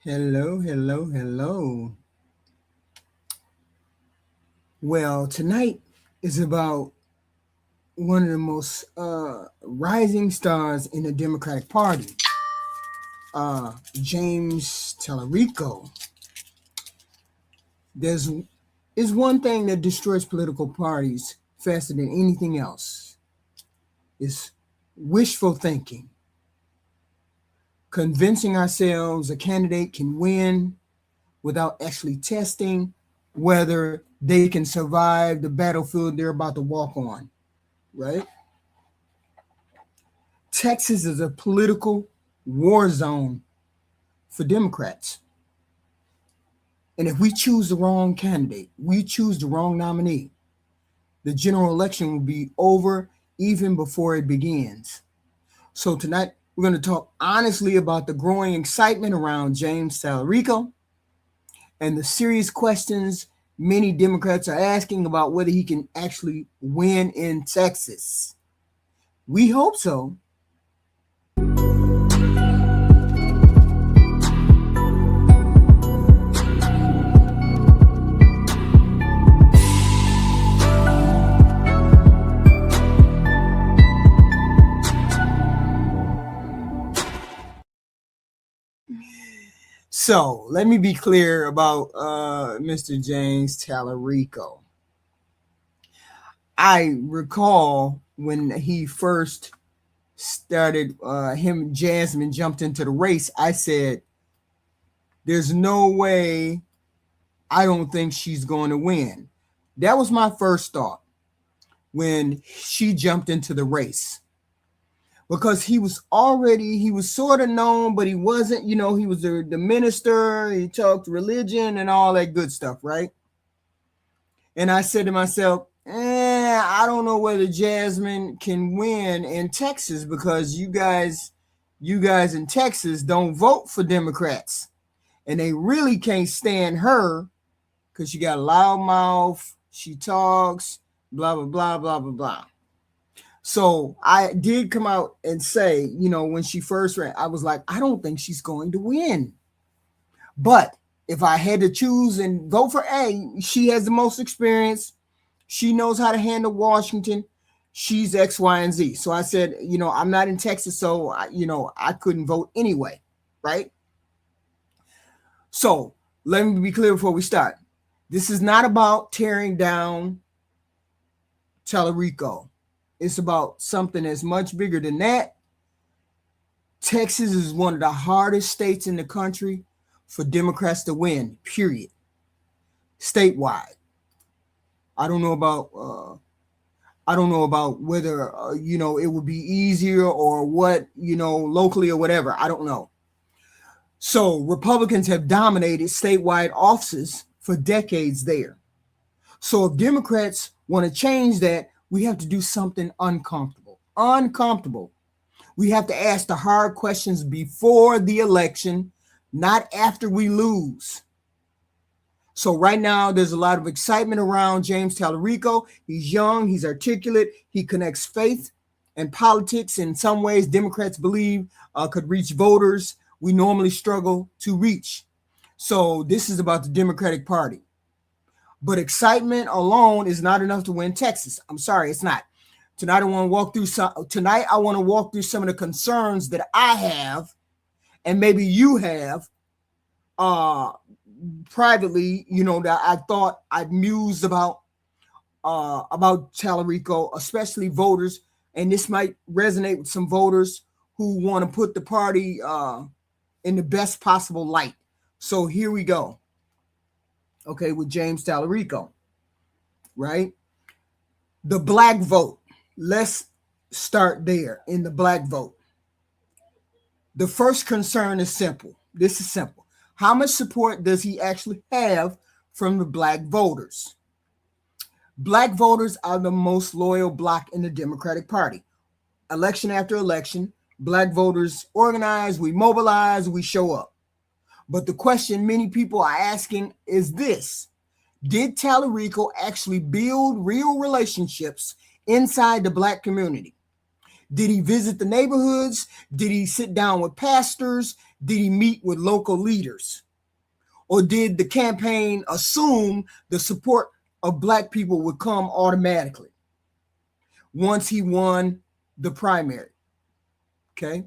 Hello, hello, hello. Well, tonight is about one of the most rising stars in the Democratic Party, James Talarico. There's is one thing that destroys political parties faster than anything else is wishful thinking, convincing ourselves a candidate can win without actually testing whether they can survive the battlefield they're about to walk on, right? Texas is a political war zone for Democrats. And if we choose the wrong candidate, we choose the wrong nominee, the general election will be over even before it begins. So tonight, we're going to talk honestly about the growing excitement around James Talarico and the serious questions many Democrats are asking about whether he can actually win in Texas. We hope so. So let me be clear about Mr. James Talarico. I recall when he first started, him and Jasmine jumped into the race. I said, "There's no way. I don't think she's going to win." That was my first thought when she jumped into the race because he was sort of known, but he wasn't, he was the minister, he talked religion and all that good stuff, right? And I said to myself, I don't know whether Jasmine can win in Texas because you guys in Texas don't vote for Democrats. And they really can't stand her because she got a loud mouth, she talks, blah, blah, blah, blah, blah, blah. So I did come out and say, when she first ran, I was like, I don't think she's going to win. But if I had to choose and vote for A, she has the most experience. She knows how to handle Washington. She's X, Y, and Z. So I said, I'm not in Texas, so I couldn't vote anyway, right? So let me be clear before we start. This is not about tearing down Talarico. It's about something that's much bigger than that. Texas is one of the hardest states in the country for Democrats to win, period. Statewide. I don't know about whether it would be easier or what, locally or whatever. I don't know. So Republicans have dominated statewide offices for decades there. So if Democrats want to change that, we have to do something uncomfortable. Uncomfortable. We have to ask the hard questions before the election, not after we lose. So right now, there's a lot of excitement around James Talarico. He's young, he's articulate, he connects faith and politics in some ways Democrats believe could reach voters we normally struggle to reach. So this is about the Democratic Party. But excitement alone is not enough to win Texas. I'm sorry, it's not. Tonight I want to walk through some of the concerns that I have, and maybe you have, privately, that I thought I'd mused about Talarico, especially voters, and this might resonate with some voters who want to put the party in the best possible light. So here we go. Okay, with James Talarico, right? The black vote. Let's start there in the black vote. The first concern is simple. This is simple. How much support does he actually have from the black voters? Black voters are the most loyal bloc in the Democratic Party. Election after election, black voters organize, we mobilize, we show up. But the question many people are asking is this: did Talarico actually build real relationships inside the black community? Did he visit the neighborhoods? Did he sit down with pastors? Did he meet with local leaders? Or did the campaign assume the support of Black people would come automatically once he won the primary? Okay.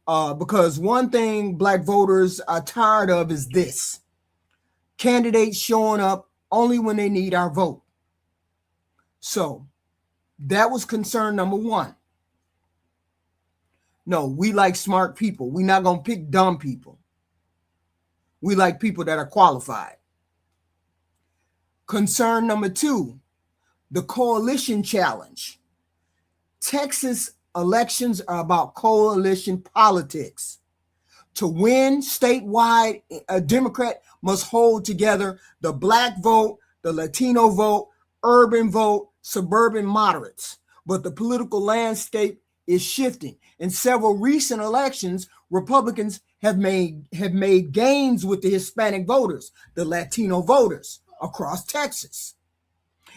Because one thing Black voters are tired of is this: candidates showing up only when they need our vote. So that was concern number one. No, we like smart people. We're not going to pick dumb people. We like people that are qualified. Concern number two, the coalition challenge. Texas elections are about coalition politics. To win statewide, a Democrat must hold together the Black vote, the Latino vote, urban vote, suburban moderates. But the political landscape is shifting. In several recent elections, Republicans have made gains with the Hispanic voters, the Latino voters across Texas.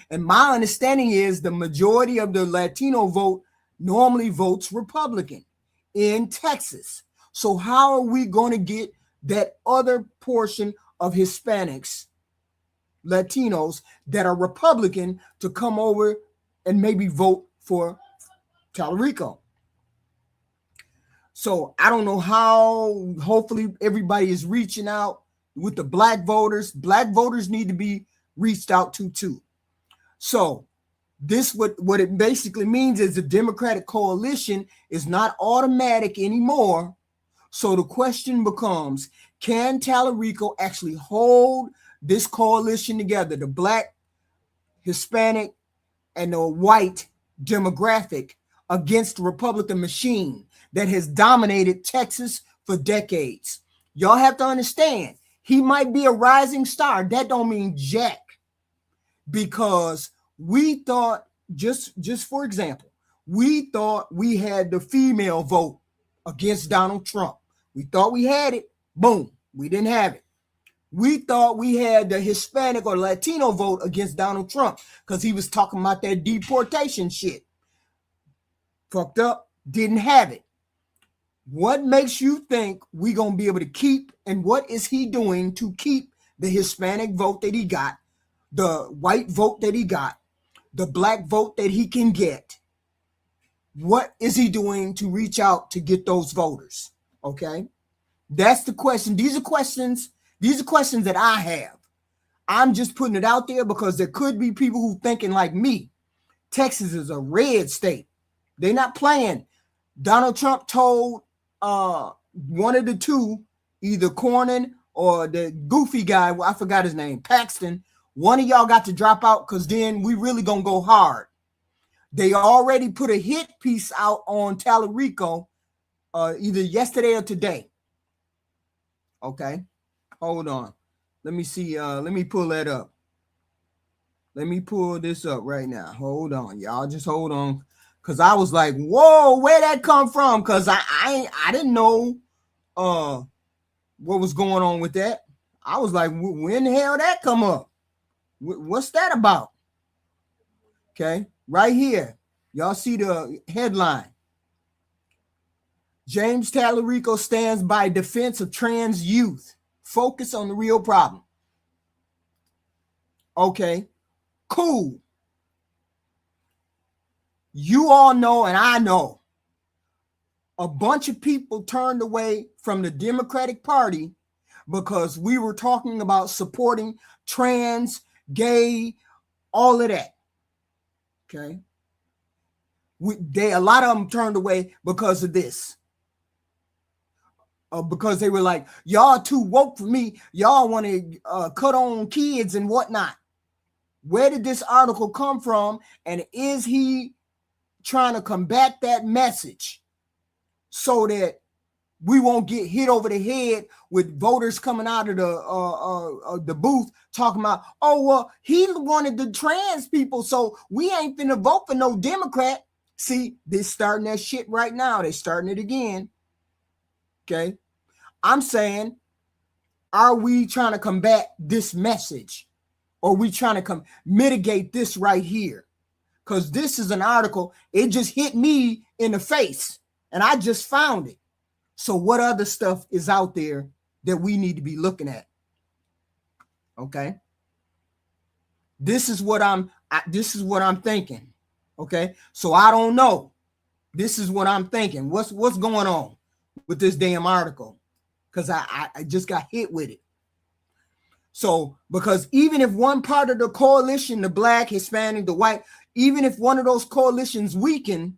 And my understanding is the majority of the Latino vote normally votes Republican in Texas. So how are we going to get that other portion of Hispanics, Latinos that are Republican to come over and maybe vote for Talarico? So I don't know how. Hopefully everybody is reaching out with the Black voters. Black voters need to be reached out to too. So this what it basically means is the Democratic coalition is not automatic anymore. So the question becomes, can Talarico actually hold this coalition together, the Black, Hispanic, and the white demographic, against the Republican machine that has dominated Texas for decades? Y'all have to understand, he might be a rising star. That don't mean jack. Because we thought, just for example, we thought we had the female vote against Donald Trump. We thought we had it. Boom. We didn't have it. We thought we had the Hispanic or Latino vote against Donald Trump because he was talking about that deportation shit. Fucked up. Didn't have it. What makes you think we're going to be able to keep, and what is he doing to keep the Hispanic vote that he got, the white vote that he got, the Black vote that he can get? What is he doing to reach out to get those voters? Okay, that's the question. These are questions that I have. I'm just putting it out there because there could be people who thinking like me. Texas is a red state. They're not playing. Donald Trump told one of the two, either Cornyn or the goofy guy, I forgot his name, Paxton, one of y'all got to drop out because then we really gonna go hard. They already put a hit piece out on Talarico either yesterday or today. Okay, hold on. Let me see. Let me pull that up. Let me pull this up right now. Hold on, y'all. Just hold on. Because I was like, whoa, where'd that come from? Because I didn't know what was going on with that. I was like, when the hell that come up? What's that about? Okay, right here. Y'all see the headline. James Talarico stands by defense of trans youth. Focus on the real problem. Okay, cool. You all know, and I know, a bunch of people turned away from the Democratic Party because we were talking about supporting trans, gay, all of that. Okay. A lot of them turned away because of this. Because they were like, y'all too woke for me. Y'all want to cut on kids and whatnot. Where did this article come from? And is he trying to combat that message so that we won't get hit over the head with voters coming out of the booth talking about, oh, well, he wanted the trans people, so we ain't finna vote for no Democrat. See, they're starting that shit right now. They're starting it again. Okay. I'm saying, are we trying to combat this message? Or are we trying to mitigate this right here? Because this is an article, it just hit me in the face, and I just found it. So what other stuff is out there that we need to be looking at? Okay. This is what I'm thinking. Okay. So I don't know. This is what I'm thinking. What's going on with this damn article? Because I just got hit with it. So, because even if one part of the coalition, the black, Hispanic, the white, even if one of those coalitions weaken,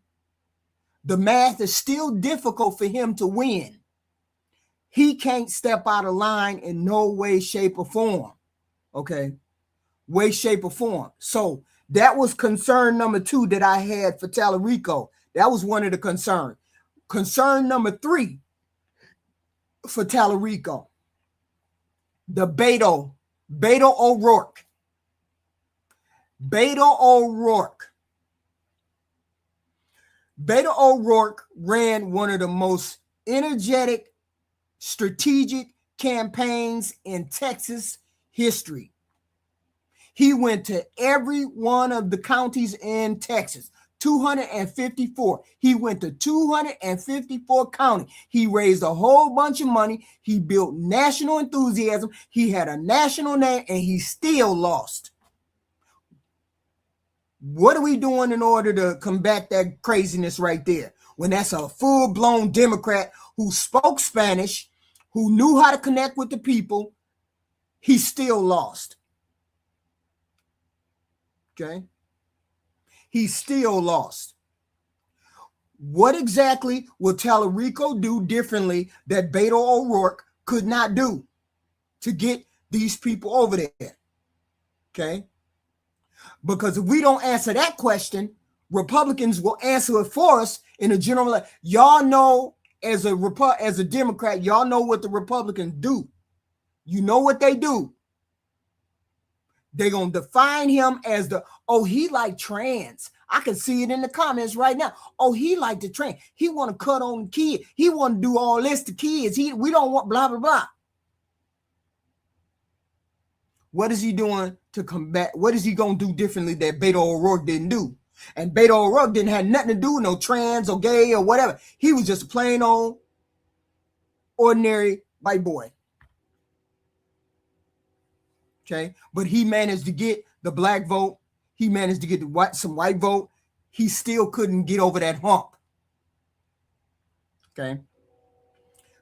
the math is still difficult for him to win. He can't step out of line in no way, shape, or form. Okay. Way, shape, or form. So that was concern number 2 that I had for Talarico. That was one of the concerns. Concern number 3 for Talarico, the Beto O'Rourke. Beto O'Rourke. Beto O'Rourke ran one of the most energetic, strategic campaigns in Texas history. He went to every one of the counties in Texas, 254. He went to 254 counties. He raised a whole bunch of money. He built national enthusiasm. He had a national name, and he still lost. What are we doing in order to combat that craziness right there? When that's a full-blown Democrat who spoke Spanish, who knew how to connect with the people, he still lost. Okay. He still lost. What exactly will Talarico do differently that Beto O'Rourke could not do to get these people over there? Okay. Because if we don't answer that question, Republicans will answer it for us in a general. Y'all know, as a Democrat, y'all know what the Republicans do. You know what they do. They're going to define him as he like trans. I can see it in the comments right now. Oh, he like the trans. He want to cut on the kid. He want to do all this to kids. We don't want blah, blah, blah. What is he doing to combat? What is he going to do differently that Beto O'Rourke didn't do? And Beto O'Rourke didn't have nothing to do with no trans or gay or whatever. He was just a plain old ordinary white boy. Okay, but he managed to get the black vote. He managed to get some white vote. He still couldn't get over that hump. Okay.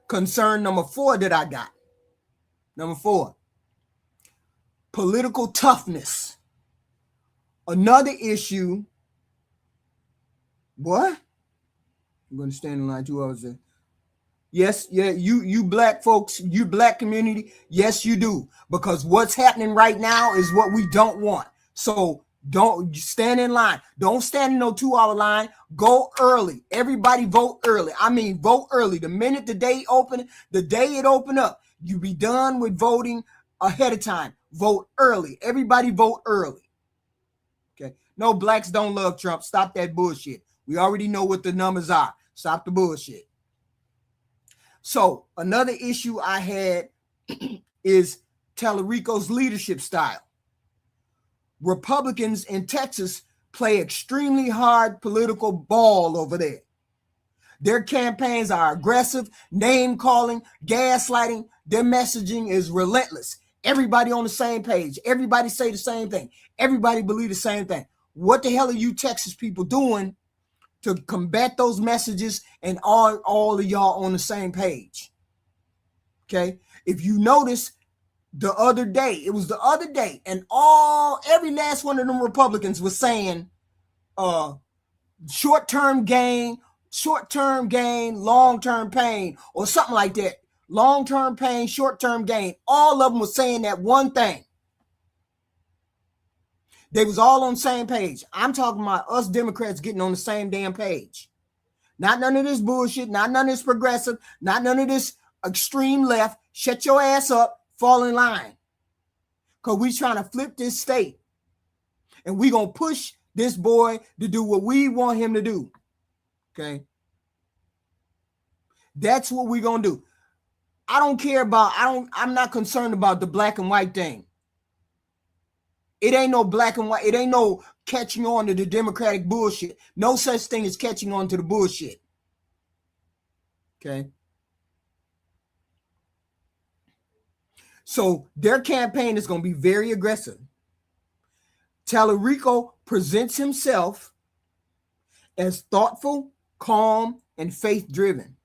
Concern number 4 that I got. Number 4, political toughness. Another issue. What? I'm going to stand in line 2 hours there. Yes, yeah, you black folks, you black community, yes, you do. Because what's happening right now is what we don't want. So don't stand in line. Don't stand in no 2-hour line. Go early. Everybody vote early. I mean, vote early. The minute the day it open up, you be done with voting ahead of time. Vote early. Everybody vote early. Okay. No, blacks don't love Trump. Stop that bullshit. We already know what the numbers are. Stop the bullshit. So another issue I had is Talarico's leadership style. Republicans in Texas play extremely hard political ball over there. Their campaigns are aggressive, name calling, gaslighting. Their messaging is relentless. Everybody on the same page. Everybody say the same thing. Everybody believe the same thing. What the hell are you Texas people doing to combat those messages and all of y'all on the same page? Okay. If you notice it was the other day, and every last one of them Republicans was saying short-term gain, long-term pain, or something like that. Long-term pain, short-term gain. All of them was saying that one thing. They was all on the same page. I'm talking about us Democrats getting on the same damn page. Not none of this bullshit, not none of this progressive, not none of this extreme left. Shut your ass up, fall in line. Because we trying to flip this state. And we going to push this boy to do what we want him to do. Okay? That's what we're going to do. I'm not concerned about the black and white thing. It ain't no black and white. It ain't no catching on to the Democratic bullshit. No such thing as catching on to the bullshit. Okay. So their campaign is going to be very aggressive. Talarico presents himself as thoughtful, calm, and faith-driven.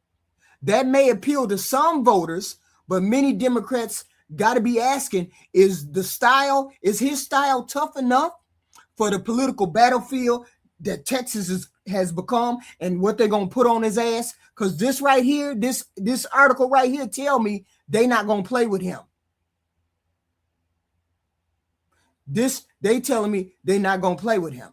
That may appeal to some voters, but many Democrats got to be asking, is his style tough enough for the political battlefield that Texas has become and what they're going to put on his ass? Because this right here, this article right here tell me they not going to play with him. They telling me they not going to play with him.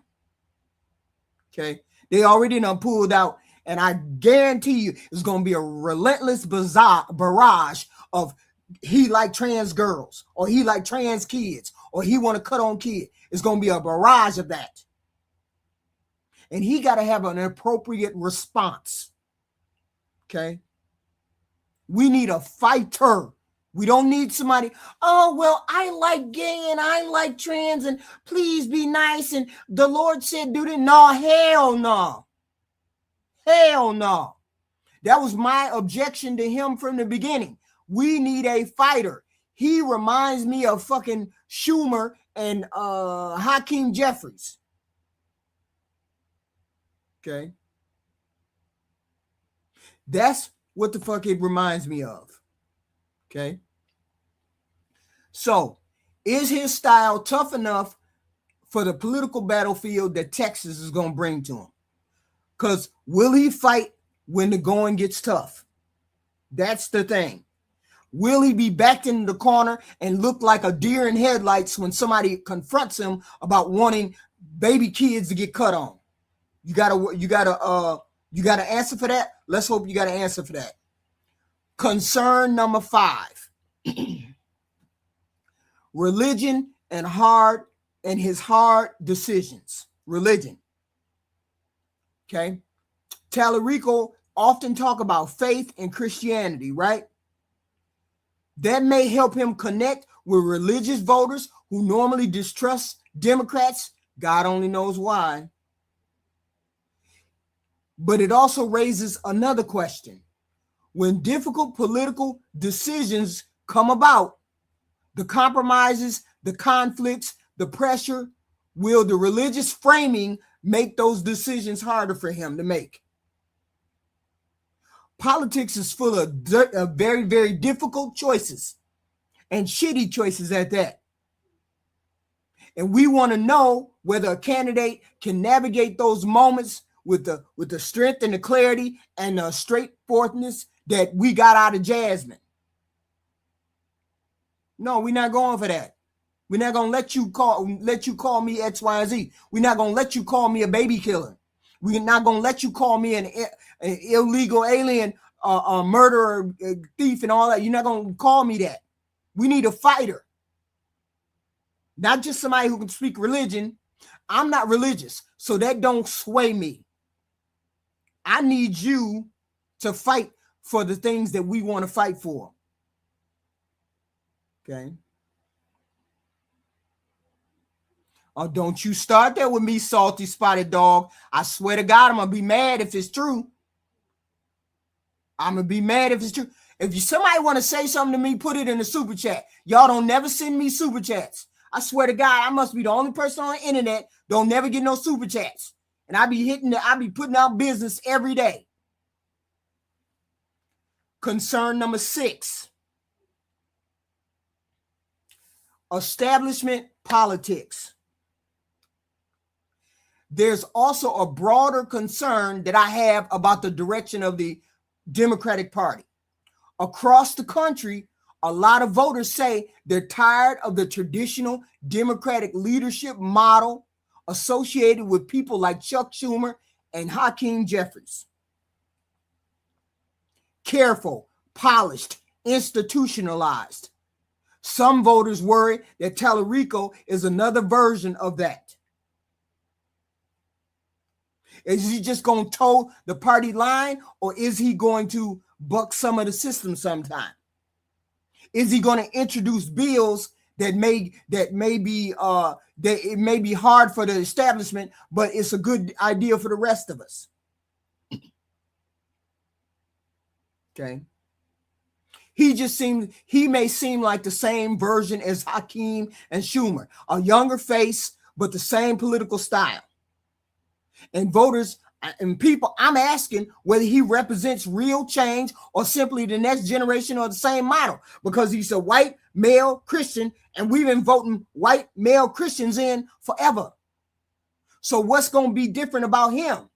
Okay. They already done pulled out, and I guarantee you it's going to be a relentless barrage of he like trans girls, or he like trans kids, or he want to cut on kids. It's going to be a barrage of that. And he got to have an appropriate response. Okay. We need a fighter. We don't need somebody, oh, well, I like gay and I like trans and please be nice. And the Lord said, do that. No, hell no. Hell no. That was my objection to him from the beginning. We need a fighter. He reminds me of fucking Schumer and Hakeem Jeffries. Okay. That's what the fuck it reminds me of. Okay. So, is his style tough enough for the political battlefield that Texas is going to bring to him? Because will he fight when the going gets tough? That's the thing. Will he be backed in the corner and look like a deer in headlights when somebody confronts him about wanting baby kids to get cut on? You gotta answer for that. Let's hope you got an answer for that. Concern number 5. Religion and his hard decisions. Religion. Okay. Talarico often talk about faith and Christianity, right? That may help him connect with religious voters who normally distrust Democrats. God only knows why. But it also raises another question. When difficult political decisions come about, the compromises, the conflicts, the pressure, will the religious framing make those decisions harder for him to make? Politics is full of very, very difficult choices and shitty choices at that. And we want to know whether a candidate can navigate those moments with the strength and the clarity and the straightforwardness that we got out of Jasmine. No, we're not going for that. We're not going to let you call me X, Y, and Z. We're not going to let you call me a baby killer. We're not going to let you call me an illegal alien, murderer, thief, and all that. You're not going to call me that. We need a fighter. Not just somebody who can speak religion. I'm not religious, so that don't sway me. I need you to fight for the things that we want to fight for. Okay. Oh, don't you start that with me, salty spotted dog. I swear to God, I'm going to be mad if it's true. I'm going to be mad if it's true. If somebody want to say something to me, put it in the super chat. Y'all don't never send me super chats. I swear to God, I must be the only person on the internet don't never get no super chats. And I be putting out business every day. Concern number 6. Establishment politics. There's also a broader concern that I have about the direction of the Democratic Party. Across the country, a lot of voters say they're tired of the traditional Democratic leadership model associated with people like Chuck Schumer and Hakeem Jeffries. Careful, polished, institutionalized. Some voters worry that Talarico is another version of that. Is he just going to toe the party line, or is he going to buck some of the system sometime? Is he going to introduce bills that may be It may be hard for the establishment, but it's a good idea for the rest of us. Okay. He may seem like the same version as Hakeem and Schumer, a younger face, but the same political style. And voters and people, I'm asking whether he represents real change or simply the next generation or the same model, because he's a white male Christian and we've been voting white male Christians in forever. So what's going to be different about him?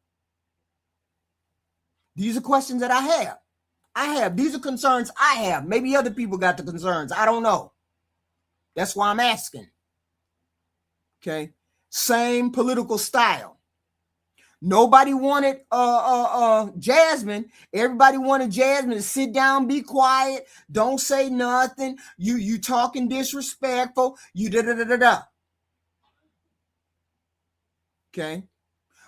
These are questions that I have. These are concerns I have. Maybe other people got the concerns. I don't know. That's why I'm asking. Okay. Same political style. Nobody wanted Jasmine. Everybody wanted Jasmine to sit down, be quiet, don't say nothing. You talking disrespectful. You da. Okay.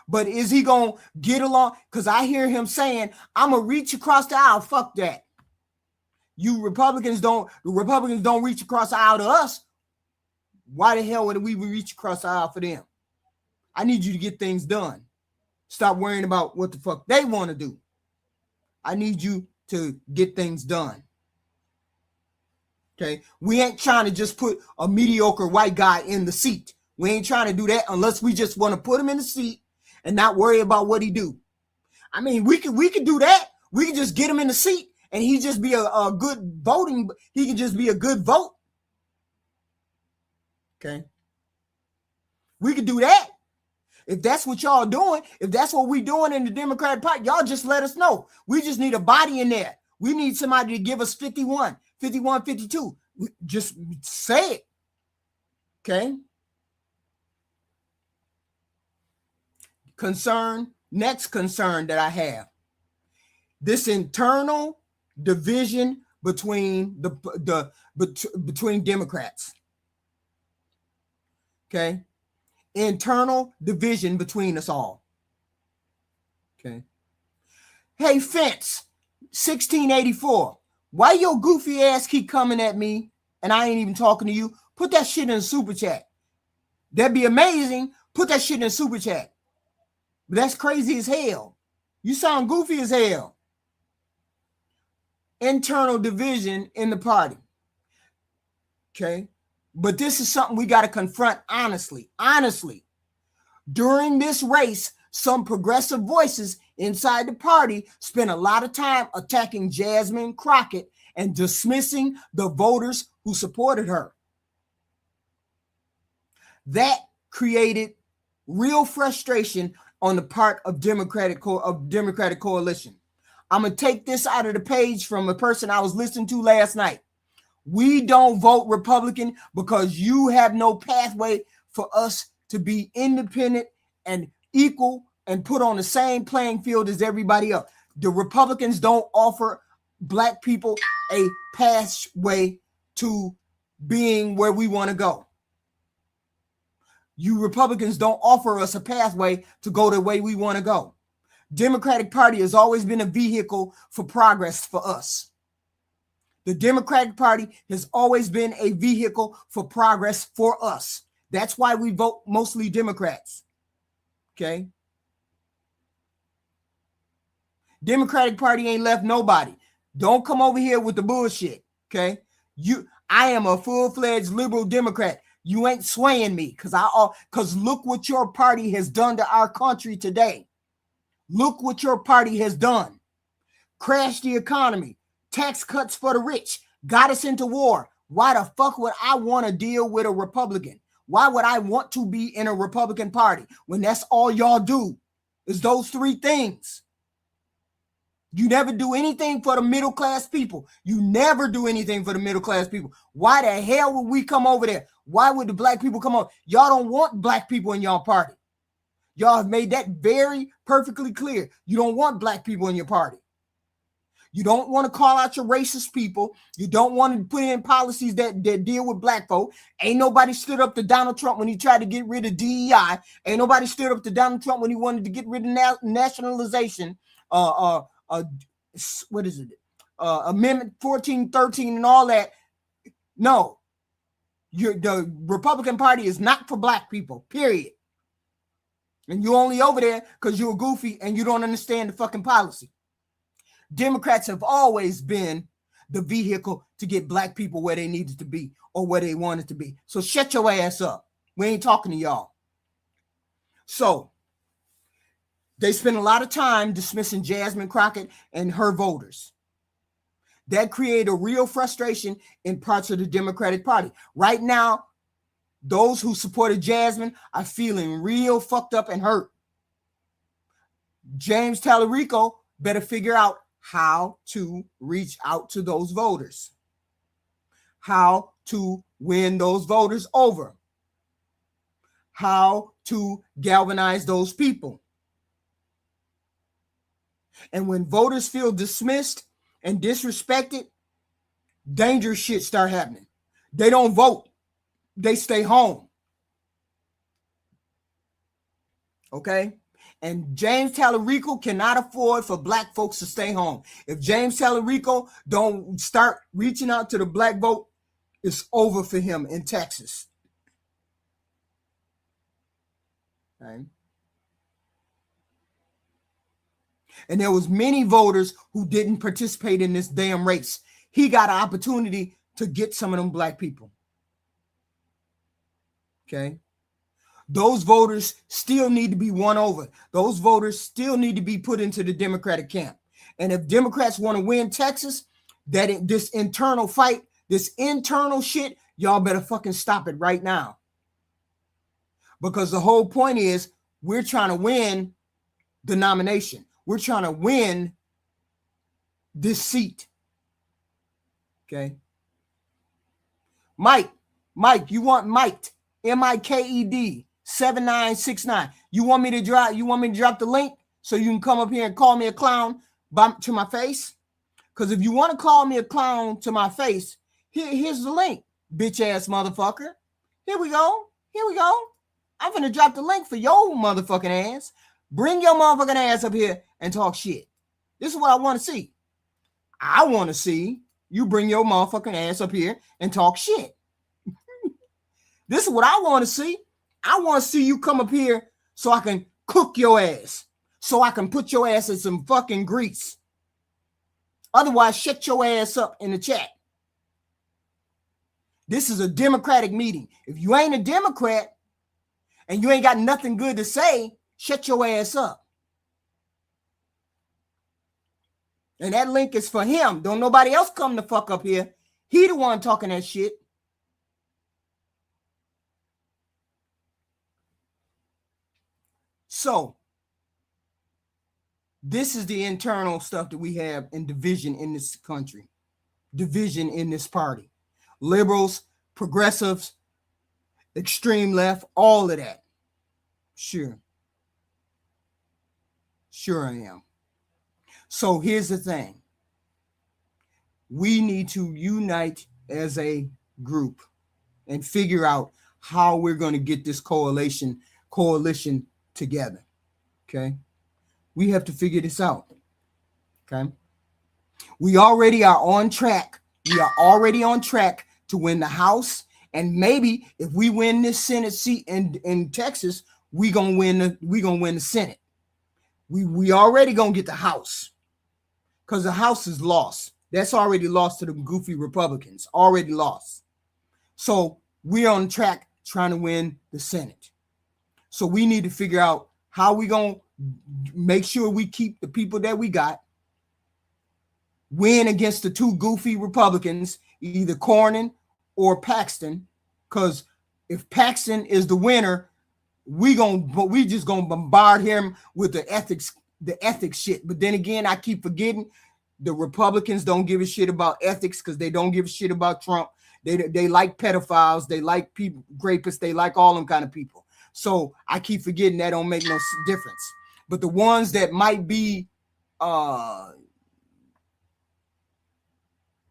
But is he gonna get along? Because I hear him saying, I'm gonna reach across the aisle. Fuck that. The Republicans don't reach across the aisle to us. Why the hell would we reach across the aisle for them? I need you to get things done. Stop worrying about what the fuck they want to do. I need you to get things done. Okay? We ain't trying to just put a mediocre white guy in the seat. We ain't trying to do that unless we just want to put him in the seat and not worry about what he do. I mean, we could do that. We can just get him in the seat and he just be a good voting. He can just be a good vote. Okay? We could do that. If that's what y'all doing, if that's what we doing in the Democratic Party, y'all just let us know. We just need a body in there. We need somebody to give us 51, 52. Just say it. Okay? Next concern that I have. This internal division between between Democrats. Okay? Internal division between us all. Okay. Hey, Fence, 1684. Why your goofy ass keep coming at me and I ain't even talking to you? Put that shit in super chat. That'd be amazing. Put that shit in super chat. But that's crazy as hell. You sound goofy as hell. Internal division in the party. Okay. But this is something we got to confront honestly. Honestly. During this race, some progressive voices inside the party spent a lot of time attacking Jasmine Crockett and dismissing the voters who supported her. That created real frustration on the part of Democratic Coalition. I'm going to take this out of the page from a person I was listening to last night. We don't vote Republican because you have no pathway for us to be independent and equal and put on the same playing field as everybody else. The Republicans don't offer Black people a pathway to being where we want to go. You Republicans don't offer us a pathway to go the way we want to go. Democratic Party has always been a vehicle for progress for us. The Democratic Party has always been a vehicle for progress for us. That's why we vote mostly Democrats. Okay? Democratic Party ain't left nobody. Don't come over here with the bullshit. Okay? I am a full-fledged liberal Democrat. You ain't swaying me because look what your party has done to our country today. Look what your party has done. Crashed the economy. Tax cuts for the rich, got us into war. Why the fuck would I want to deal with a Republican? Why would I want to be in a Republican Party when that's all y'all do is those three things? You never do anything for the middle class people. You never do anything for the middle class people. Why the hell would we come over there? Why would the Black people come over? Y'all don't want Black people in y'all party. Y'all have made that very perfectly clear. You don't want Black people in your party. You don't want to call out your racist people. You don't want to put in policies that deal with Black folk. Ain't nobody stood up to Donald Trump when he tried to get rid of DEI. Ain't nobody stood up to Donald Trump when he wanted to get rid of nationalization. What is it? Amendment 1413 and all that. No. The Republican Party is not for black people, period. And you're only over there because you're goofy and you don't understand the fucking policy. Democrats have always been the vehicle to get black people where they needed to be or where they wanted to be. So shut your ass up. We ain't talking to y'all. So they spend a lot of time dismissing Jasmine Crockett and her voters. That created a real frustration in parts of the Democratic Party. Right now, those who supported Jasmine are feeling real fucked up and hurt. James Talarico better figure out how to reach out to those voters, how to win those voters over, how to galvanize those people. And when voters feel dismissed and disrespected, dangerous shit start happening. They don't vote. They stay home. Okay? And James Talarico cannot afford for black folks to stay home. If James Talarico don't start reaching out to the black vote, it's over for him in Texas. Okay? And there was many voters who didn't participate in this damn race. He got an opportunity to get some of them black people. Okay? Those voters still need to be won over. Those voters still need to be put into the Democratic camp. And if Democrats want to win Texas, this internal fight, this internal shit, y'all better fucking stop it right now. Because the whole point is we're trying to win the nomination. We're trying to win this seat. Okay? Mike, you want Mike, MIKED 7969. You want me to drop the link so you can come up here and call me a clown to my face? Because if you want to call me a clown to my face, here's the link, bitch ass motherfucker. Here we go. I'm gonna drop the link for your motherfucking ass. Bring your motherfucking ass up here and talk shit. This is what I want to see. I want to see you bring your motherfucking ass up here and talk shit. This is what I want to see. I want to see you come up here so I can cook your ass. So I can put your ass in some fucking grease. Otherwise, shut your ass up in the chat. This is a Democratic meeting. If you ain't a Democrat and you ain't got nothing good to say, shut your ass up. And that link is for him. Don't nobody else come the fuck up here. He the one talking that shit. So, this is the internal stuff that we have in division in this country. Division in this party. Liberals, progressives, extreme left, all of that. Sure I am. So here's the thing. We need to unite as a group and figure out how we're going to get this coalition together. Okay? We have to figure this out. Okay? We already are on track. We are already on track to win the House. And maybe if we win this Senate seat in Texas, we're gonna win the Senate. We already gonna get the House. Because the House is lost. That's already lost to the goofy Republicans. Already lost. So we're on track trying to win the Senate. So we need to figure out how we gonna make sure we keep the people that we got, win against the two goofy Republicans, either Cornyn or Paxton. Because if Paxton is the winner, we just gonna bombard him with the ethics shit. But then again, I keep forgetting the Republicans don't give a shit about ethics because they don't give a shit about Trump. They like pedophiles, they like people, rapists, they like all them kind of people. So I keep forgetting that don't make no difference. But the ones that might be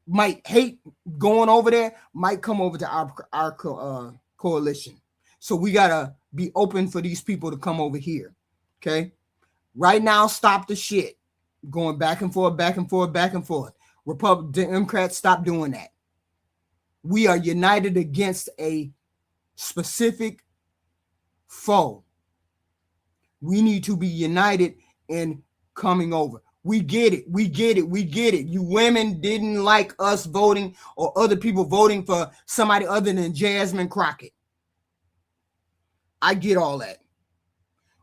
might hate going over there might come over to our coalition. So we gotta be open for these people to come over here. Okay. Right now, stop the shit. Going back and forth. Democrats, stop doing that. We are united against a specific foe. We need to be united in coming over. We get it. We get it. We get it. You women didn't like us voting or other people voting for somebody other than Jasmine Crockett. I get all that.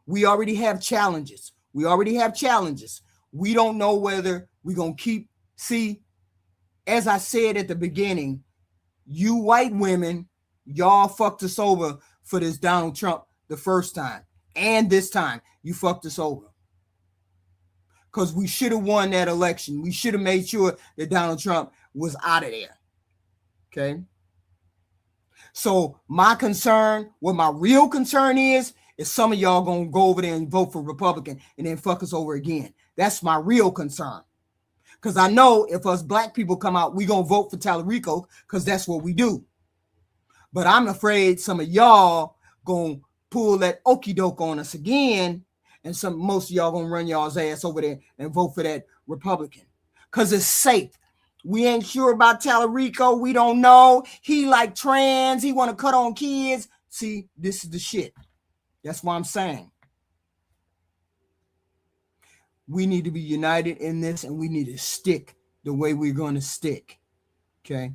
We already have challenges. We already have challenges. We don't know whether we're going to keep. See, as I said at the beginning, you white women, y'all fucked us over for this Donald Trump the first time. And this time, you fucked us over. Because we should have won that election. We should have made sure that Donald Trump was out of there. Okay? So my concern, what my real concern is some of y'all going to go over there and vote for Republican and then fuck us over again. That's my real concern. Because I know if us black people come out, we going to vote for Talarico because that's what we do. But I'm afraid some of y'all going to pull that okie doke on us again, and most of y'all gonna run y'all's ass over there and vote for that Republican because it's safe. We ain't sure about Talarico. We don't know. He like trans. He want to cut on kids. See, this is the shit. That's what I'm saying. We need to be united in this, and we need to stick the way we're going to stick. Okay?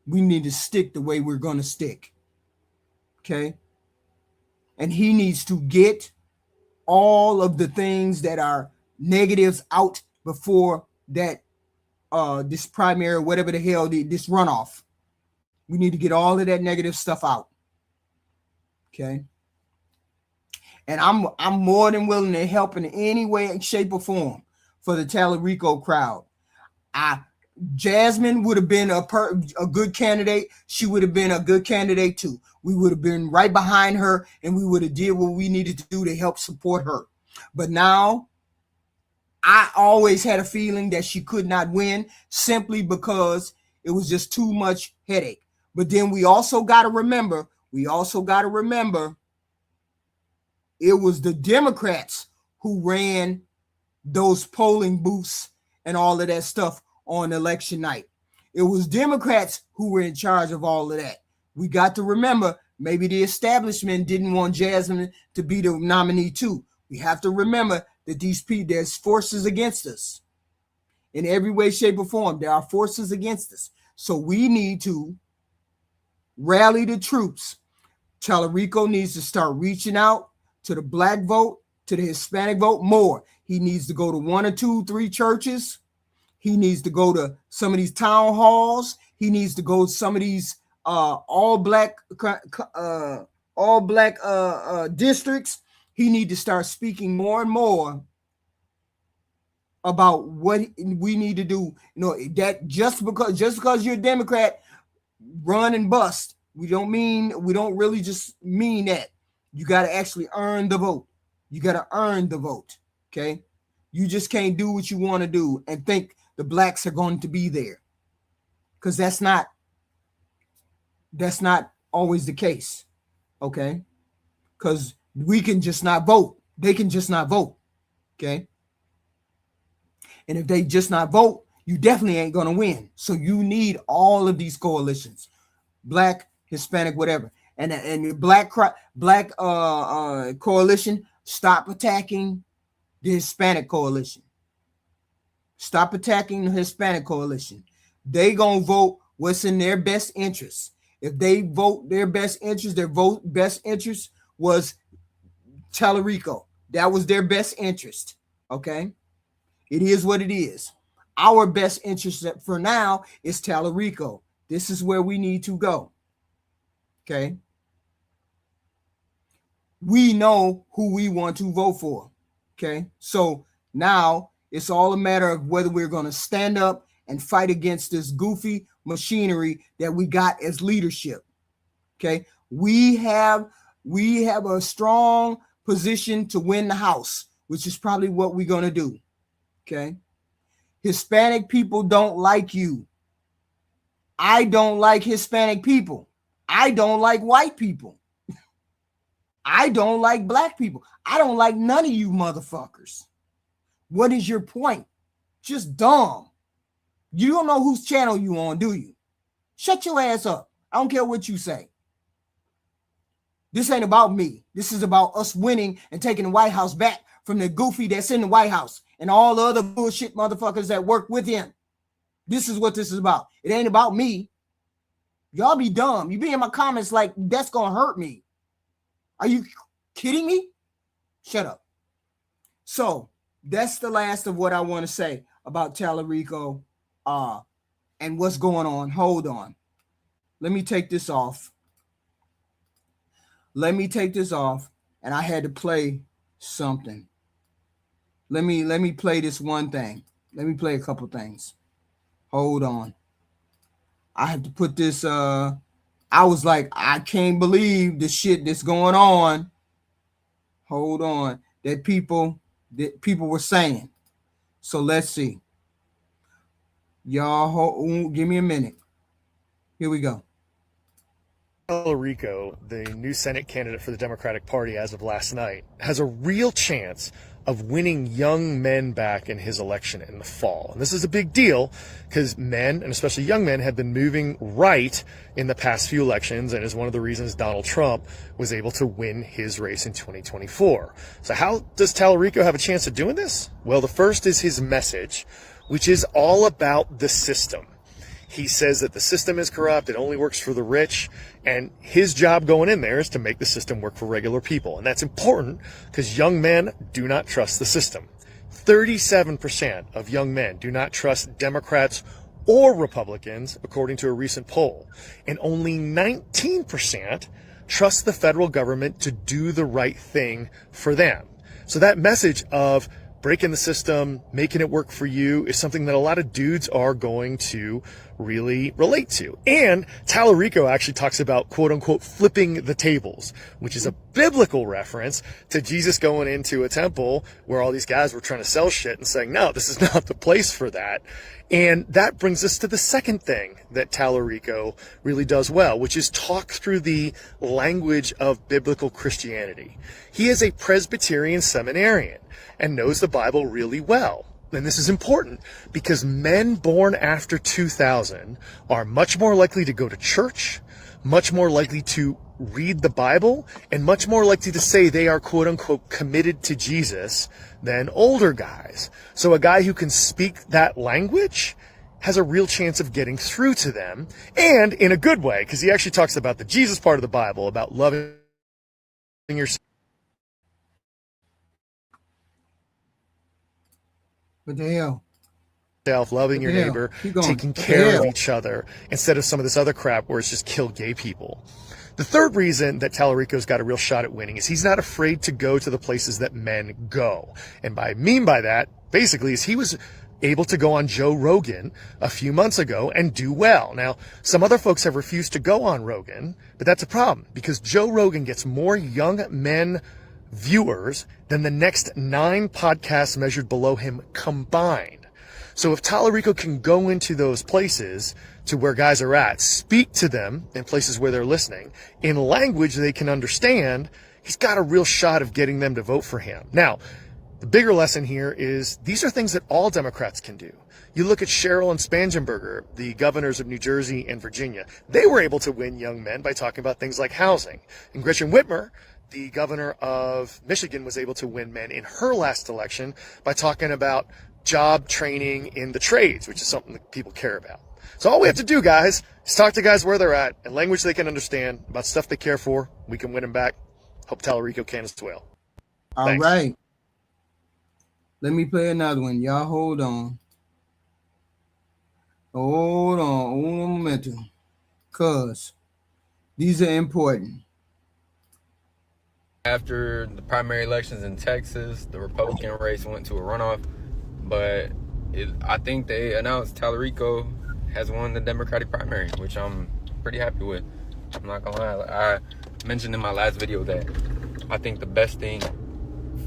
We need to stick the way we're going to stick. Okay? And he needs to get all of the things that are negatives out before that this primary, whatever the hell, this runoff. We need to get all of that negative stuff out. Okay? And I'm more than willing to help in any way, shape, or form for the Talarico crowd. Jasmine would have been a good candidate. She would have been a good candidate too. We would have been right behind her, and we would have did what we needed to do to help support her. But now, I always had a feeling that she could not win simply because it was just too much headache. But then we also got to remember, it was the Democrats who ran those polling booths and all of that stuff on election night. It was Democrats who were in charge of all of that. We got to remember, maybe the establishment didn't want Jasmine to be the nominee too. We have to remember that there's forces against us. In every way, shape, or form, there are forces against us. So we need to rally the troops. Talarico needs to start reaching out to the black vote, to the Hispanic vote more. He needs to go to 1 or 2, 3 churches. He needs to go to some of these town halls. He needs to go to some of these all black districts. He needs to start speaking more and more about what we need to do. You know, that just because you're a Democrat, run and bust. We don't really just mean that. You got to actually earn the vote. You got to earn the vote. Okay. You just can't do what you want to do and think the blacks are going to be there, because that's not always the case. Okay. Because we can just not vote. They can just not vote. Okay. And if they just not vote, you definitely ain't going to win. So you need all of these coalitions, black, Hispanic, whatever. And the black coalition, stop attacking the Hispanic coalition. Stop attacking the Hispanic coalition. They going to vote what's in their best interest. If they vote their best interest, best interest was Talarico. That was their best interest. Okay. It is what it is. Our best interest for now is Talarico. This is where we need to go. Okay. We know who we want to vote for. Okay. So now it's all a matter of whether we're going to stand up and fight against this goofy machinery that we got as leadership. Okay. We have a strong position to win the House, which is probably what we're going to do. Okay. Hispanic people don't like you. I don't like Hispanic people. I don't like white people. I don't like black people. I don't like none of you motherfuckers. What is your point? Just dumb. You don't know whose channel you on, do you? Shut your ass up. I don't care what you say. This ain't about me. This is about us winning and taking the White House back from the goofy that's in the White House and all the other bullshit motherfuckers that work with him. This is what this is about. It ain't about me. Y'all be dumb. You be in my comments like, that's going to hurt me. Are you kidding me? Shut up. So that's the last of what I want to say about Talarico and what's going on. Hold on. Let me take this off. And I had to play something. Let me play this one thing. Let me play a couple things. Hold on. I have to put this. I was like, I can't believe the shit that's going on. Hold on. That people were saying. So let's see. Y'all, give me a minute. Here we go. Talarico, the new Senate candidate for the Democratic Party as of last night, has a real chance of winning young men back in his election in the fall. And this is a big deal because men, and especially young men, have been moving right in the past few elections and is one of the reasons Donald Trump was able to win his race in 2024. So how does Talarico have a chance of doing this? Well, the first is his message, which is all about the system. He says that the system is corrupt, it only works for the rich, and his job going in there is to make the system work for regular people. And that's important because young men do not trust the system. 37% of young men do not trust Democrats or Republicans, according to a recent poll. And only 19% trust the federal government to do the right thing for them. So that message of breaking the system, making it work for you is something that a lot of dudes are going to really relate to. And Talarico actually talks about, quote unquote, flipping the tables, which is a biblical reference to Jesus going into a temple where all these guys were trying to sell shit and saying, no, this is not the place for that. And that brings us to the second thing that Talarico really does well, which is talk through the language of biblical Christianity. He is a Presbyterian seminarian and knows the Bible really well. And this is important because men born after 2000 are much more likely to go to church, much more likely to read the Bible, and much more likely to say they are, quote unquote, committed to Jesus than older guys. So a guy who can speak that language has a real chance of getting through to them, and in a good way, because he actually talks about the Jesus part of the Bible, about loving yourself. What the hell? Loving your neighbor, taking care of each other, instead of some of this other crap where it's just kill gay people. The third reason that Talarico's got a real shot at winning is he's not afraid to go to the places that men go. And by that, basically, is he was able to go on Joe Rogan a few months ago and do well. Now, some other folks have refused to go on Rogan, but that's a problem because Joe Rogan gets more young men viewers than the next 9 podcasts measured below him combined. So if Talarico can go into those places to where guys are at, speak to them in places where they're listening in language they can understand, he's got a real shot of getting them to vote for him. Now, the bigger lesson here is these are things that all Democrats can do. You look at Sherrill and Spangenberger, the governors of New Jersey and Virginia. They were able to win young men by talking about things like housing. And Gretchen Whitmer, the governor of Michigan, was able to win men in her last election by talking about job training in the trades, which is something that people care about. So all we have to do, guys, is talk to guys where they're at in language they can understand about stuff they care for. We can win them back. Hope Talarico can as well. All right. Let me play another one. Y'all hold on. Hold on. Un momento. Because these are important. After the primary elections in Texas, the Republican race went to a runoff, but I think they announced Talarico has won the Democratic primary, which I'm pretty happy with. I'm not gonna lie. I mentioned in my last video that I think the best thing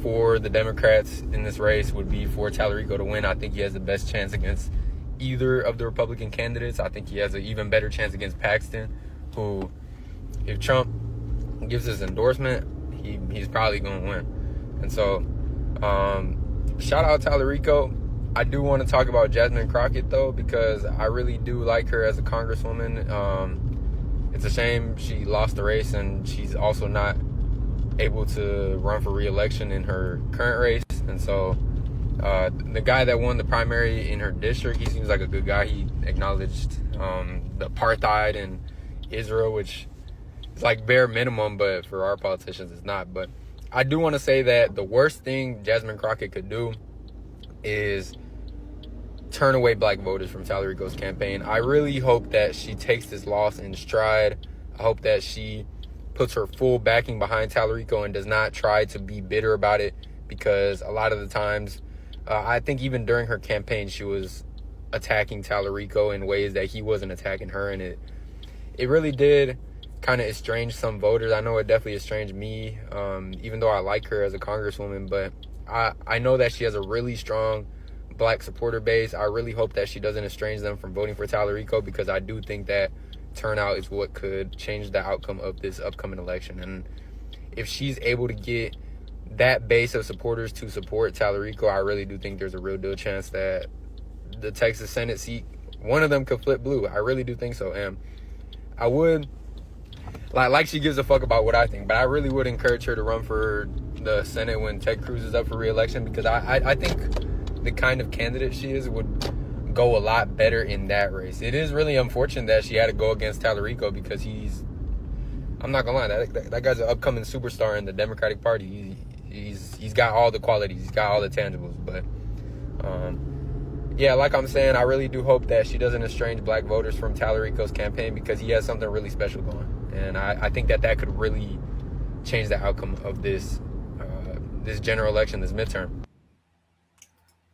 for the Democrats in this race would be for Talarico to win. I think he has the best chance against either of the Republican candidates. I think he has an even better chance against Paxton, who, if Trump gives his endorsement, he's probably going to win. And so, shout out Talarico. I do want to talk about Jasmine Crockett, though, because I really do like her as a congresswoman. It's a shame she lost the race, and she's also not able to run for re-election in her current race. And so the guy that won the primary in her district, he seems like a good guy. He acknowledged the apartheid in Israel, which is like bare minimum, but for our politicians it's not. But I do want to say that the worst thing Jasmine Crockett could do is turn away black voters from Talarico's campaign. I really hope that she takes this loss in stride. I hope that she puts her full backing behind Talarico and does not try to be bitter about it, because a lot of the times, I think even during her campaign, she was attacking Talarico in ways that he wasn't attacking her, and it really did kind of estrange some voters. I know it definitely estranged me, even though I like her as a congresswoman, but I know that she has a really strong black supporter base. I really hope that she doesn't estrange them from voting for Talarico, because I do think that turnout is what could change the outcome of this upcoming election. And if she's able to get that base of supporters to support Talarico, I really do think there's a real deal chance that the Texas Senate seat, one of them could flip blue. I really do think so. And I would, like she gives a fuck about what I think, but I really would encourage her to run for the Senate when Ted Cruz is up for re-election, because I think the kind of candidate she is would go a lot better in that race. It is really unfortunate that she had to go against Talarico, because I'm not gonna lie, that guy's an upcoming superstar in the Democratic Party. He's got all the qualities, he's got all the tangibles. But yeah, like I'm saying, I really do hope that she doesn't estrange black voters from Talarico's campaign, because he has something really special going, and I think that could really change the outcome of this general election, this midterm.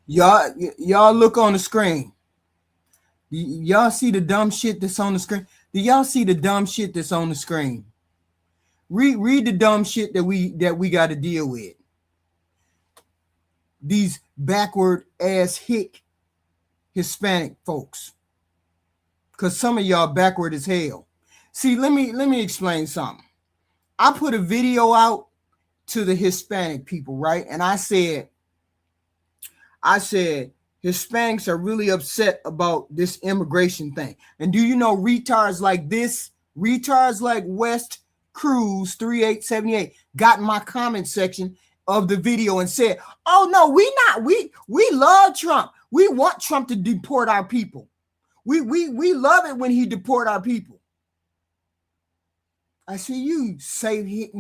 Y'all look on the screen. Y'all see the dumb shit that's on the screen? Do y'all see the dumb shit that's on the screen? Read the dumb shit that we got to deal with. These backward ass Hispanic folks. Cause some of y'all backward as hell. See, let me explain something. I put a video out to the Hispanic people, right? And I said Hispanics are really upset about this immigration thing. And do you know retards like this, retards like West Cruz 3878 got in my comment section of the video and said, "Oh no, we love Trump. We want Trump to deport our people. We love it when he deport our people." I see you self-hating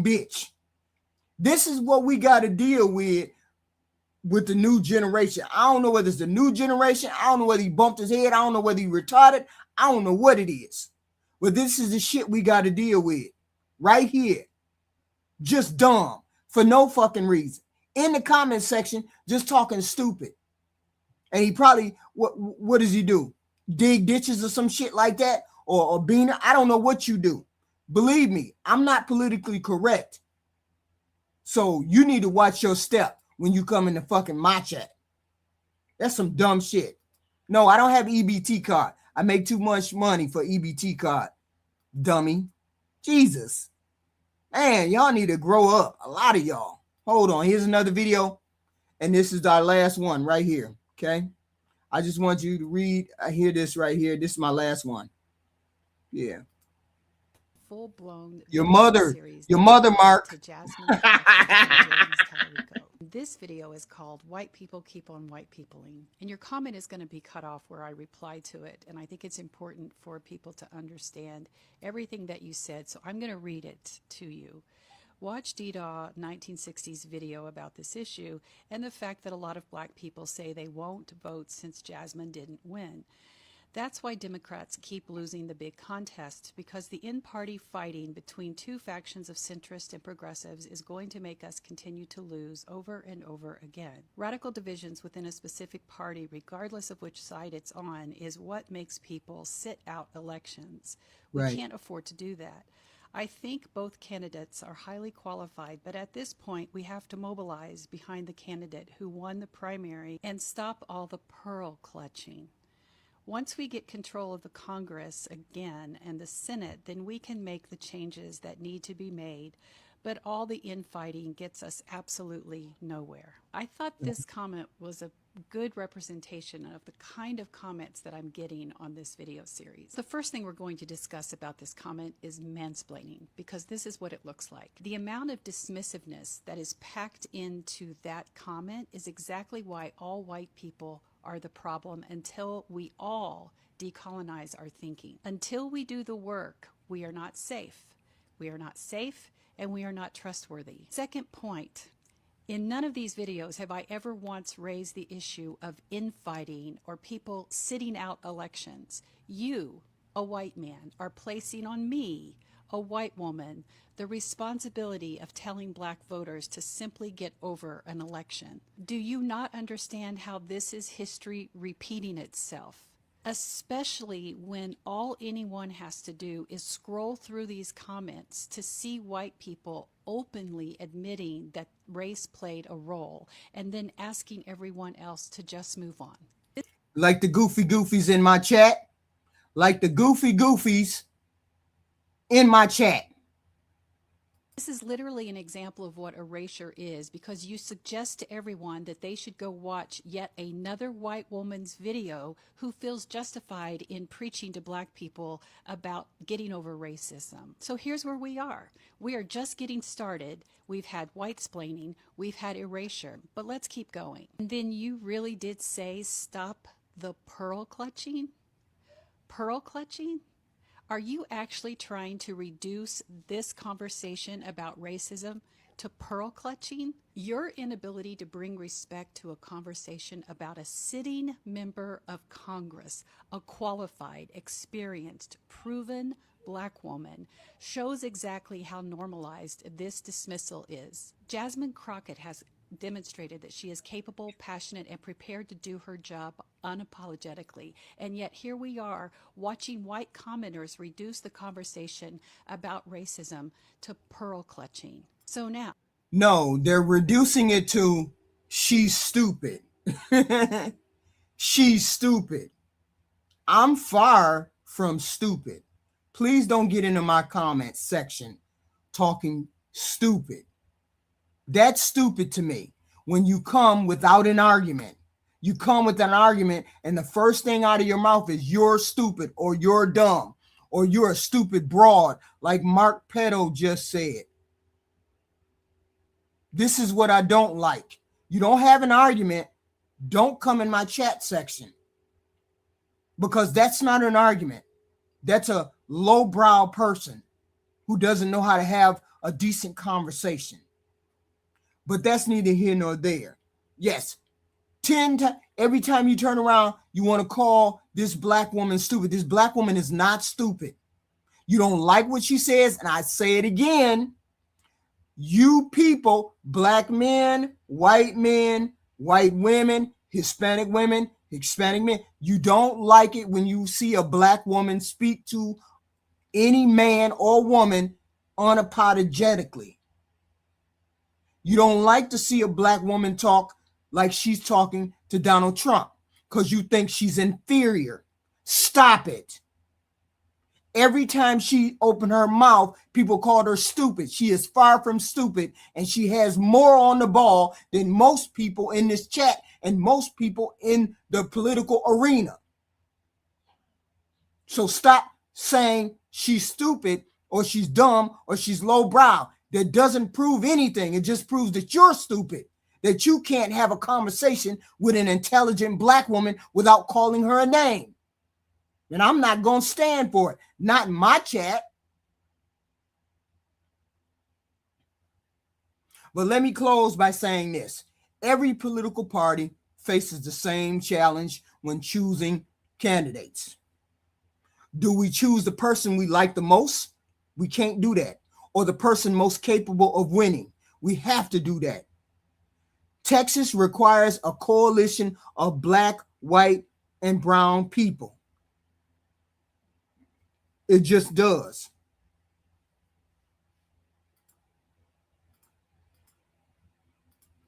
bitch. This is what we got to deal with the new generation. I don't know whether it's the new generation. I don't know whether he bumped his head. I don't know whether he retarded. I don't know what it is. But this is the shit we got to deal with right here. Just dumb for no fucking reason. In the comment section, just talking stupid. And he probably, what does he do? Dig ditches or some shit like that? Or Beaner? I don't know what you do. Believe me, I'm not politically correct. So you need to watch your step when you come in the fucking my chat. That's some dumb shit. No, I don't have EBT card. I make too much money for EBT card. Dummy. Jesus. Man, y'all need to grow up. A lot of y'all. Hold on. Here's another video. And this is our last one right here. Okay. I just want you to read. I hear this right here. This is my last one. Yeah. Full-blown your mother, Mark. To Jasmine Crockett. This video is called "White People Keep on White Peopling," and your comment is going to be cut off where I reply to it, and I think it's important for people to understand everything that you said, so I'm going to read it to you. Watch DDAW 1960's video about this issue and the fact that a lot of black people say they won't vote since Jasmine didn't win. That's why Democrats keep losing the big contest, because the in-party fighting between two factions of centrists and progressives is going to make us continue to lose over and over again. Radical divisions within a specific party, regardless of which side it's on, is what makes people sit out elections. We can't afford to do that. I think both candidates are highly qualified, but at this point we have to mobilize behind the candidate who won the primary and stop all the pearl clutching. Once we get control of the Congress again and the Senate, then we can make the changes that need to be made. but all the infighting gets us absolutely nowhere. I thought this comment was a good representation of the kind of comments that I'm getting on this video series. The first thing we're going to discuss about this comment is mansplaining, because this is what it looks like. The amount of dismissiveness that is packed into that comment is exactly why all white people are the problem until we all decolonize our thinking. Until we do the work, we are not safe. We are not safe and we are not trustworthy. Second point, in none of these videos have I ever once raised the issue of infighting or people sitting out elections. You, a white man, are placing on me, a white woman, the responsibility of telling black voters to simply get over an election. Do you not understand how this is history repeating itself? Especially when all anyone has to do is scroll through these comments to see white people openly admitting that race played a role and then asking everyone else to just move on. Like the goofy goofies in my chat. Like the goofy goofies in my chat. This is literally an example of what erasure is, because you suggest to everyone that they should go watch yet another white woman's video who feels justified in preaching to black people about getting over racism. So here's where we are. We are just getting started. We've had white-splaining, we've had erasure, but let's keep going. And then you really did say stop the pearl clutching? Pearl clutching? Are you actually trying to reduce this conversation about racism to pearl clutching? Your inability to bring respect to a conversation about a sitting member of Congress, a qualified, experienced, proven black woman, shows exactly how normalized this dismissal is. Jasmine Crockett has demonstrated that she is capable, passionate, and prepared to do her job unapologetically. And yet here we are watching white commenters reduce the conversation about racism to pearl clutching. So now. No, they're reducing it to she's stupid. She's stupid. I'm far from stupid. Please don't get into my comment section talking stupid. That's stupid to me. When you come without an argument, you come with an argument and the first thing out of your mouth is you're stupid or you're dumb or you're a stupid broad, like Mark Petto just said. This is what I don't like. You don't have an argument, don't come in my chat section, because that's not an argument. That's a lowbrow person who doesn't know how to have a decent conversation. But that's neither here nor there. Yes, every time you turn around, you want to call this black woman stupid. This black woman is not stupid. You don't like what she says, and I say it again. You people, black men, white women, Hispanic men, you don't like it when you see a black woman speak to any man or woman unapologetically. You don't like to see a black woman talk like she's talking to Donald Trump because you think she's inferior. Stop it. Every time she opened her mouth, people called her stupid. She is far from stupid, and she has more on the ball than most people in this chat and most people in the political arena. So stop saying she's stupid or she's dumb or she's lowbrow. That doesn't prove anything. It just proves that you're stupid, that you can't have a conversation with an intelligent black woman without calling her a name. And I'm not going to stand for it. Not in my chat. But let me close by saying this. Every political party faces the same challenge when choosing candidates. Do we choose the person we like the most? We can't do that. Or the person most capable of winning. We have to do that. Texas requires a coalition of black, white, and brown people. It just does.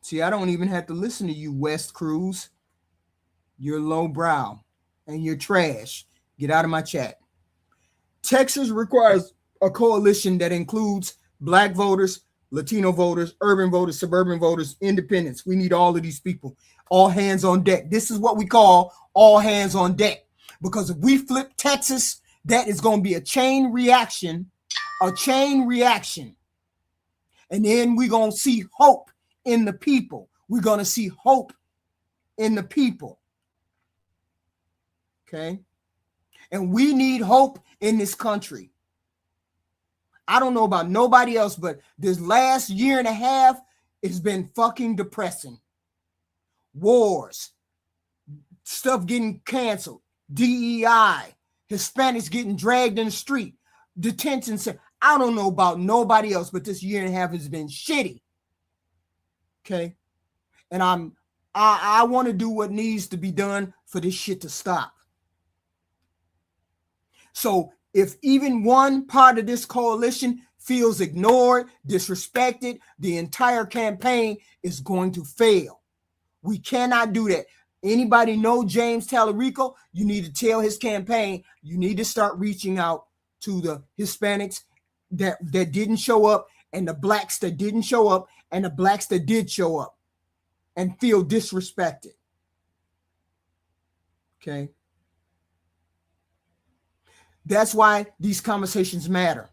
See, I don't even have to listen to you, West Cruz. You're lowbrow and you're trash. Get out of my chat. Texas requires a coalition that includes black voters, Latino voters, urban voters, suburban voters, independents. We need all of these people. All hands on deck. This is what we call all hands on deck. Because if we flip Texas, that is going to be a chain reaction. And then we're going to see hope in the people. We're going to see hope in the people. Okay? And we need hope in this country. I don't know about nobody else, but this last year and a half has been fucking depressing. Wars, stuff getting canceled, DEI, Hispanics getting dragged in the street, detention. I don't know about nobody else, but this year and a half has been shitty. Okay? And I want to do what needs to be done for this shit to stop. So if even one part of this coalition feels ignored, disrespected, the entire campaign is going to fail. We cannot do that. Anybody know James Talarico? You need to tell his campaign, you need to start reaching out to the Hispanics that didn't show up, and the blacks that didn't show up, and the blacks that did show up and feel disrespected. Okay? That's why these conversations matter,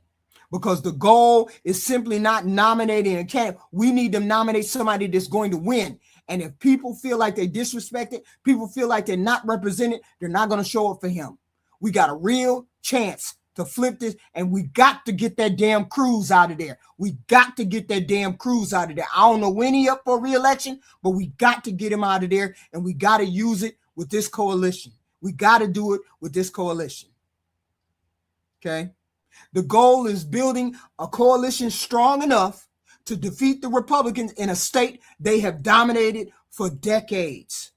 because the goal is simply not nominating a candidate. We need to nominate somebody that's going to win. And if people feel like they're disrespected, people feel like they're not represented, they're not going to show up for him. We got a real chance to flip this, and we got to get that damn Cruz out of there. We got to get that damn Cruz out of there. I don't know when he up for re-election, but we got to get him out of there, and we got to use it with this coalition. We got to do it with this coalition. Okay? The goal is building a coalition strong enough to defeat the Republicans in a state they have dominated for decades.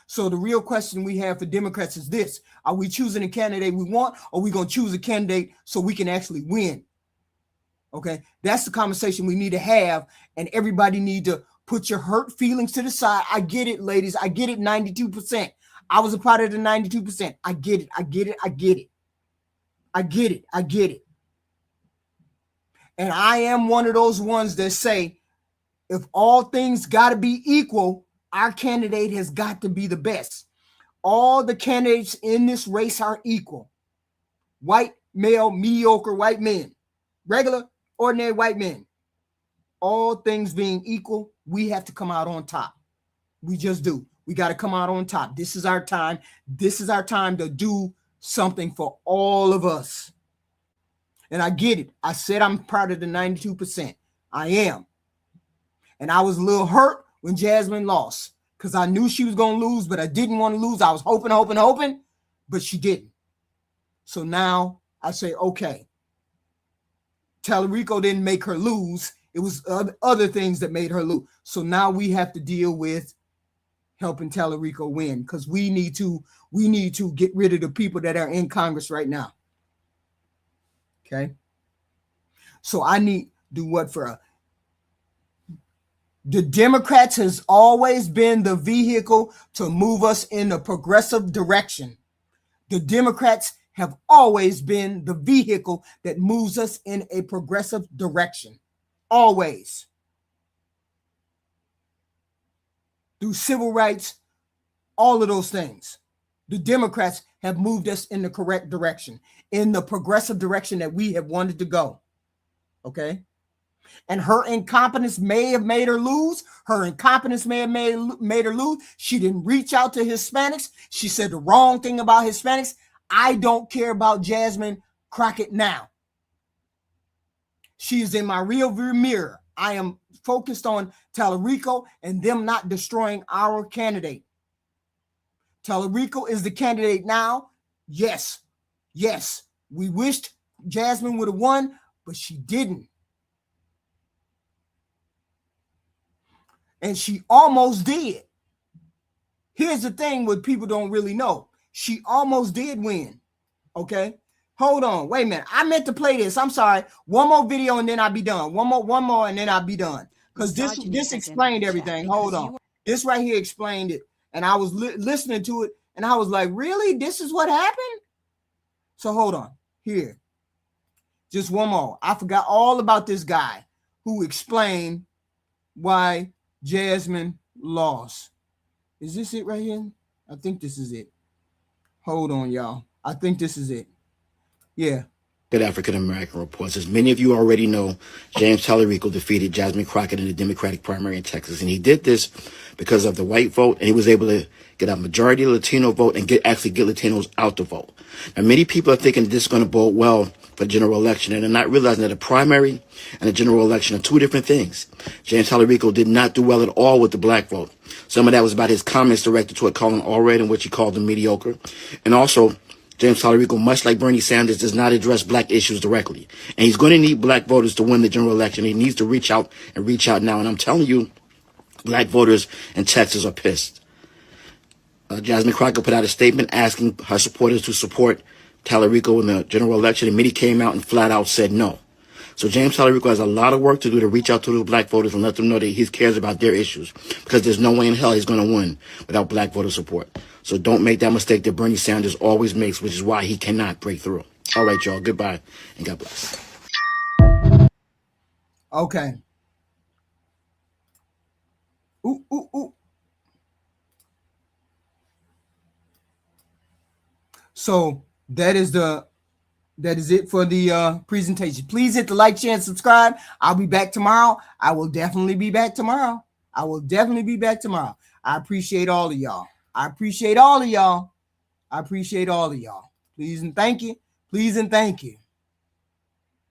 So the real question we have for Democrats is this: are we choosing a candidate we want, or are we going to choose a candidate so we can actually win? Okay, that's the conversation we need to have, and everybody need to put your hurt feelings to the side. I get it, ladies. I get it, 92%. I was a part of the 92%. I get it. I get it. I get it. I get it. I get it. And I am one of those ones that say, if all things got to be equal, our candidate has got to be the best. All the candidates in this race are equal. White, male, mediocre white men, regular, ordinary white men. All things being equal, we have to come out on top. We just do. We got to come out on top. This is our time. This is our time to do something for all of us. And I get it. I said I'm proud of the 92%. I am. And I was a little hurt when Jasmine lost, because I knew she was going to lose, but I didn't want to lose. I was hoping, but she didn't. So now I say, okay, Talarico didn't make her lose. It was other things that made her lose. So now we have to deal with helping Talarico win, because we need to get rid of the people that are in Congress right now. Okay. So I need do what for the Democrats has always been the vehicle to move us in a progressive direction. The Democrats have always been the vehicle that moves us in a progressive direction. Always. Through civil rights, all of those things. The Democrats have moved us in the correct direction, in the progressive direction that we have wanted to go. Okay? And her incompetence may have made her lose. Her incompetence may have made her lose. She didn't reach out to Hispanics. She said the wrong thing about Hispanics. I don't care about Jasmine Crockett now. She is in my rearview mirror. I am focused on Talarico and them not destroying our candidate. Talarico is the candidate now. Yes. Yes. We wished Jasmine would have won, but she didn't. And she almost did. Here's the thing what people don't really know. She almost did win. Okay? Hold on. Wait a minute. I meant to play this. I'm sorry. One more video and then I'll be done. One more and then I'll be done. Because this explained everything. Hold on. This right here explained it. And I was listening to it and I was like, really? This is what happened? So hold on. Here. Just one more. I forgot all about this guy who explained why Jasmine lost. Is this it right here? I think this is it. Hold on, y'all. I think this is it. Yeah. Good African American reports. As many of you already know, James Talarico defeated Jasmine Crockett in the Democratic primary in Texas. And he did this because of the white vote, and he was able to get a majority of Latino vote and actually get Latinos out to vote. Now, many people are thinking this is going to bode well for the general election, and they're not realizing that a primary and a general election are two different things. James Talarico did not do well at all with the black vote. Some of that was about his comments directed toward Colin Allred, in which he called them mediocre. And also, James Talarico, much like Bernie Sanders, does not address black issues directly. And he's going to need black voters to win the general election. He needs to reach out now. And I'm telling you, black voters in Texas are pissed. Jasmine Crockett put out a statement asking her supporters to support Talarico in the general election, and many came out and flat out said no. So James Talarico has a lot of work to do to reach out to the black voters and let them know that he cares about their issues, because there's no way in hell he's going to win without black voter support. So don't make that mistake that Bernie Sanders always makes, which is why he cannot break through. All right, y'all. Goodbye and God bless. Okay. Ooh. So that is it for the presentation. Please hit the like, share, and subscribe. I'll be back tomorrow. I will definitely be back tomorrow. I appreciate all of y'all. Please and thank you.